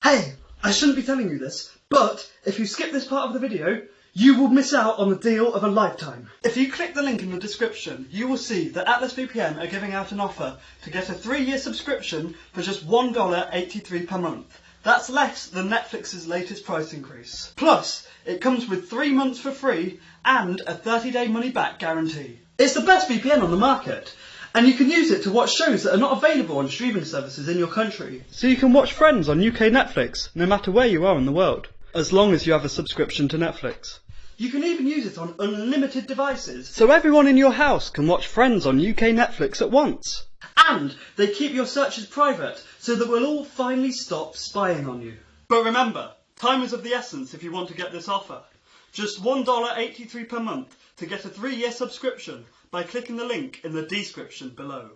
Hey, I shouldn't be telling you this, but if you skip this part of the video, you will miss out on the deal of a lifetime. If you click the link in the description, you will see that Atlas VPN are giving out an offer to get a 3-year subscription for just $1.83 per month. That's less than Netflix's latest price increase. Plus, it comes with 3 months for free and a 30-day money-back guarantee. It's the best VPN on the market, and you can use it to watch shows that are not available on streaming services in your country. So you can watch Friends on UK Netflix, no matter where you are in the world, as long as you have a subscription to Netflix. You can even use it on unlimited devices, so everyone in your house can watch Friends on UK Netflix at once. And they keep your searches private, so that we'll all finally stop spying on you. But remember, time is of the essence if you want to get this offer. Just $1.83 per month to get a 3-year subscription by clicking the link in the description below.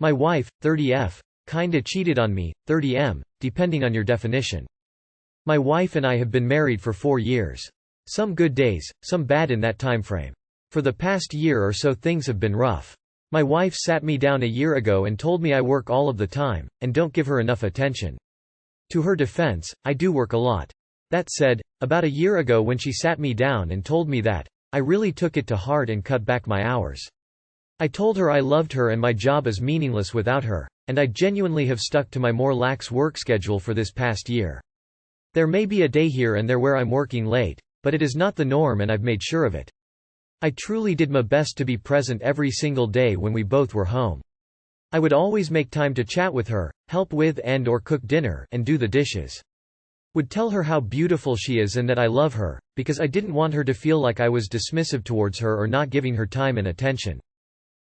My wife, 30F, kinda cheated on me, 30M, depending on your definition. My wife and I have been married for 4 years. Some good days, some bad in that time frame. For the past year or so things have been rough. My wife sat me down a year ago and told me I work all of the time, and don't give her enough attention. To her defense, I do work a lot. That said, about a year ago when she sat me down and told me that, I really took it to heart and cut back my hours. I told her I loved her and my job is meaningless without her, and I genuinely have stuck to my more lax work schedule for this past year. There may be a day here and there where I'm working late, but it is not the norm and I've made sure of it. I truly did my best to be present every single day when we both were home. I would always make time to chat with her, help with and/or cook dinner, and do the dishes. Would tell her how beautiful she is and that I love her, because I didn't want her to feel like I was dismissive towards her or not giving her time and attention.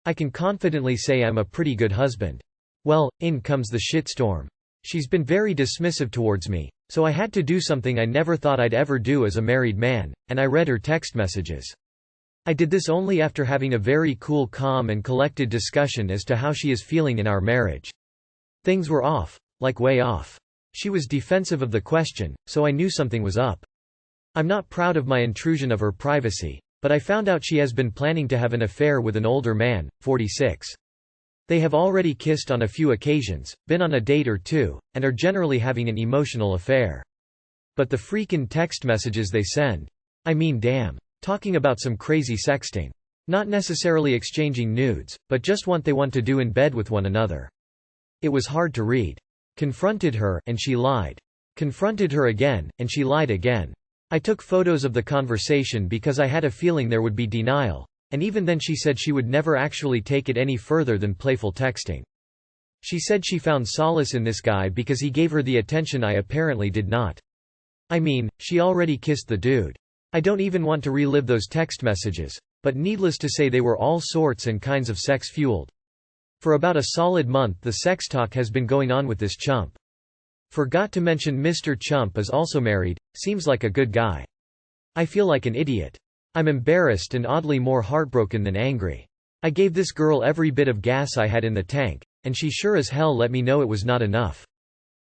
I can confidently say I'm a pretty good husband. Well, in comes the shitstorm. She's been very dismissive towards me, so I had to do something I never thought I'd ever do as a married man, and I read her text messages. I did this only after having a very cool, calm and collected discussion as to how she is feeling in our marriage. Things were off, like way off. She was defensive of the question, so I knew something was up. I'm not proud of my intrusion of her privacy, but I found out she has been planning to have an affair with an older man, 46. They have already kissed on a few occasions, been on a date or two, and are generally having an emotional affair. But the freakin' text messages they send. I mean damn. Talking about some crazy sexting. Not necessarily exchanging nudes, but just what they want to do in bed with one another. It was hard to read. Confronted her, and she lied. Confronted her again, and she lied again. I took photos of the conversation because I had a feeling there would be denial, and even then she said she would never actually take it any further than playful texting. She said she found solace in this guy because he gave her the attention I apparently did not. I mean, she already kissed the dude. I don't even want to relive those text messages, but needless to say they were all sorts and kinds of sex-fueled. For about a solid month the sex talk has been going on with this chump. Forgot to mention Mr. Chump is also married, seems like a good guy. I feel like an idiot. I'm embarrassed and oddly more heartbroken than angry. I gave this girl every bit of gas I had in the tank, and she sure as hell let me know it was not enough.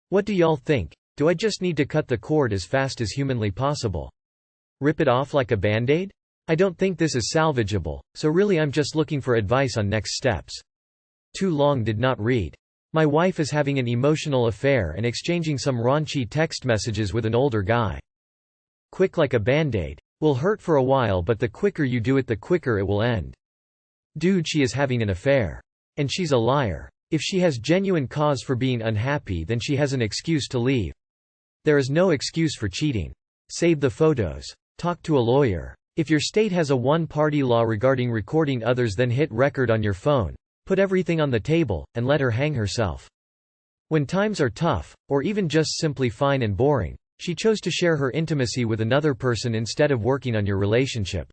What do y'all think? Do I just need to cut the cord as fast as humanly possible? Rip it off like a band-aid? I don't think this is salvageable, so really I'm just looking for advice on next steps. Too long did not read. My wife is having an emotional affair and exchanging some raunchy text messages with an older guy. Quick like a band-aid. Will hurt for a while but the quicker you do it the quicker it will end. Dude, she is having an affair. And she's a liar. If she has genuine cause for being unhappy then she has an excuse to leave. There is no excuse for cheating. Save the photos. Talk to a lawyer. If your state has a one-party law regarding recording others then hit record on your phone, put everything on the table, and let her hang herself. When times are tough, or even just simply fine and boring, she chose to share her intimacy with another person instead of working on your relationship.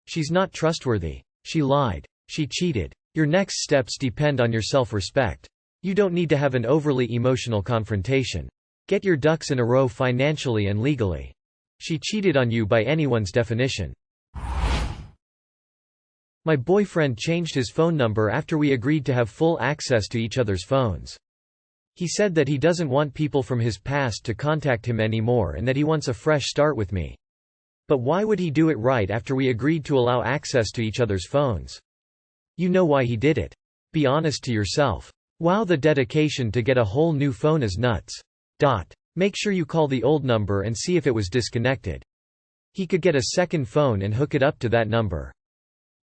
She's not trustworthy. She lied. She cheated. Your next steps depend on your self-respect. You don't need to have an overly emotional confrontation. Get your ducks in a row financially and legally. She cheated on you by anyone's definition. My boyfriend changed his phone number after we agreed to have full access to each other's phones. He said that he doesn't want people from his past to contact him anymore and that he wants a fresh start with me. But why would he do it right after we agreed to allow access to each other's phones? You know why he did it. Be honest to yourself. Wow, the dedication to get a whole new phone is nuts. Make sure you call the old number and see if it was disconnected. He could get a second phone and hook it up to that number.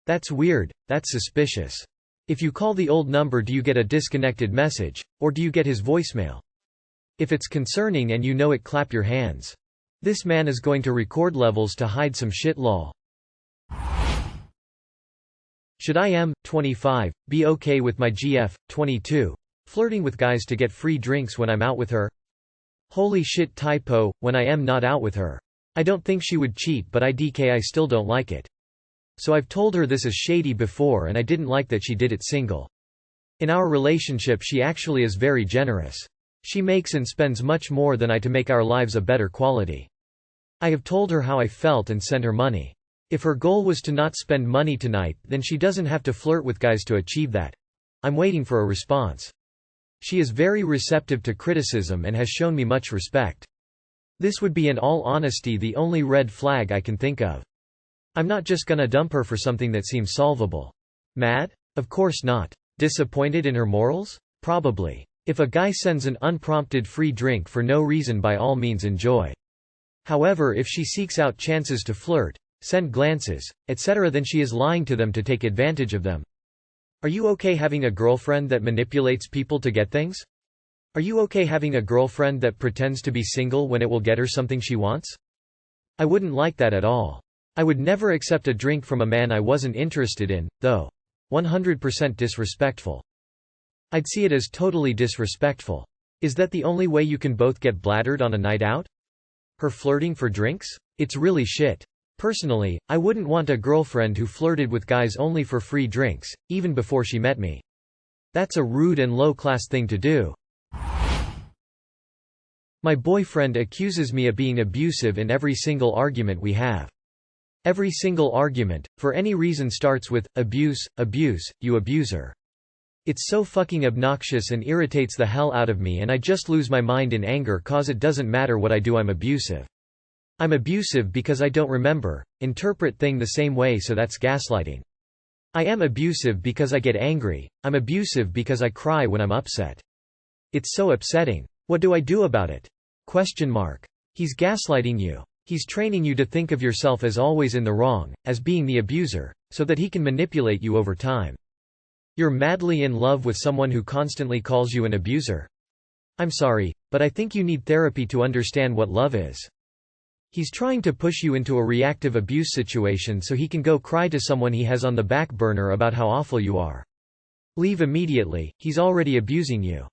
That's weird, that's suspicious. If you call the old number, do you get a disconnected message, or do you get his voicemail? If it's concerning and you know it, clap your hands. This man is going to record levels to hide some shit lol. Should I 25, be okay with my GF, 22, flirting with guys to get free drinks when I'm out with her? Holy shit, typo, when I am not out with her. I don't think she would cheat, but I still don't like it. So I've told her this is shady before, and I didn't like that she did it single. In our relationship she actually is very generous. She makes and spends much more than I to make our lives a better quality. I have told her how I felt and sent her money. If her goal was to not spend money tonight, then she doesn't have to flirt with guys to achieve that. I'm waiting for a response. She is very receptive to criticism and has shown me much respect. This would be, in all honesty, the only red flag I can think of. I'm not just gonna dump her for something that seems solvable. Mad? Of course not. Disappointed in her morals? Probably. If a guy sends an unprompted free drink for no reason, by all means enjoy. However, if she seeks out chances to flirt, send glances, etc., then she is lying to them to take advantage of them. Are you okay having a girlfriend that manipulates people to get things? Are you okay having a girlfriend that pretends to be single when it will get her something she wants? I wouldn't like that at all. I would never accept a drink from a man I wasn't interested in, though. 100% disrespectful. I'd see it as totally disrespectful. Is that the only way you can both get bladdered on a night out? Her flirting for drinks? It's really shit. Personally, I wouldn't want a girlfriend who flirted with guys only for free drinks, even before she met me. That's a rude and low-class thing to do. My boyfriend accuses me of being abusive in every single argument we have. Every single argument, for any reason, starts with, abuse, you abuser. It's so fucking obnoxious and irritates the hell out of me, and I just lose my mind in anger cause it doesn't matter what I do, I'm abusive. I'm abusive because I don't remember, interpret thing the same way, so that's gaslighting. I am abusive because I get angry, I'm abusive because I cry when I'm upset. It's so upsetting. What do I do about it? He's gaslighting you. He's training you to think of yourself as always in the wrong, as being the abuser, so that he can manipulate you over time. You're madly in love with someone who constantly calls you an abuser? I'm sorry, but I think you need therapy to understand what love is. He's trying to push you into a reactive abuse situation so he can go cry to someone he has on the back burner about how awful you are. Leave immediately, he's already abusing you.